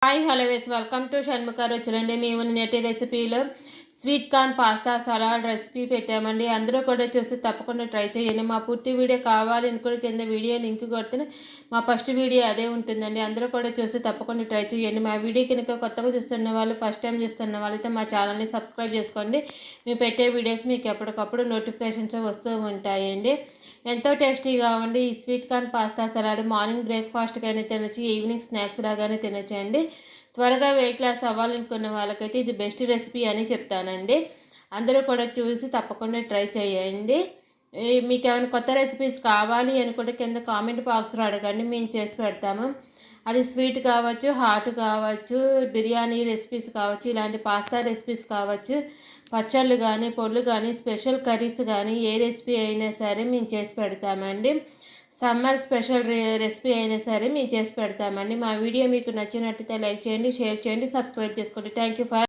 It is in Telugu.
Hi hello welcome to Shanmukha రుచులండి. మేము నేటి రెసిపీలో sweet corn pasta salad recipe పెట్టామండి. అందరూ కూడా చూసి తప్పకుండా ట్రై చేయండి. మా పూర్తి వీడియో కావాలి అనుకుని కింద వీడియో లింక్ కొడితే మా ఫస్ట్ వీడియో అదే ఉంటుందండి. అందరూ కూడా చూసి తప్పకుండా ట్రై చేయండి. మా వీడియో కనుక కొత్తగా చూస్తున్న వాళ్ళు, ఫస్ట్ టైం చూస్తున్న వాళ్ళైతే మా ఛానల్ని సబ్స్క్రైబ్ చేసుకోండి. మేము పెట్టే వీడియోస్ మీకు ఎప్పటికప్పుడు నోటిఫికేషన్స్ వస్తూ ఉంటాయండి. ఎంతో టేస్టీగా ఉండి ఈ sweet corn pasta salad morning బ్రేక్ఫాస్ట్గానే తినచ్చు, ఈవినింగ్ స్నాక్స్ లాగానే తినచ్చండి. త్వరగా వెయిట్ లాస్ అవ్వాలనుకున్న వాళ్ళకైతే ఇది బెస్ట్ రెసిపీ అని చెప్తానండి. అందరూ కూడా చూసి తప్పకుండా ట్రై చేయండి. మీకు ఏమైనా కొత్త రెసిపీస్ కావాలి అనుకుంటే కింద కామెంట్ బాక్స్లో అడగండి, మేము చేసి పెడతాము. అది స్వీట్ కావచ్చు, హాట్ కావచ్చు, బిర్యానీ రెసిపీస్ కావచ్చు, ఇలాంటి పాస్తా రెసిపీస్ కావచ్చు, పచ్చళ్ళు కానీ, పొళ్ళు కానీ, స్పెషల్ కర్రీస్ కానీ, ఏ రెసిపీ అయినా సరే మేము చేసి పెడతామండి. సమ్మర్ స్పెషల్ రెసిపీ అయినా సరే మేము చేసి పెడతామండి. మా వీడియో మీకు నచ్చినట్టయితే లైక్ చేయండి, షేర్ చేయండి, సబ్స్క్రైబ్ చేసుకోండి. Thank you for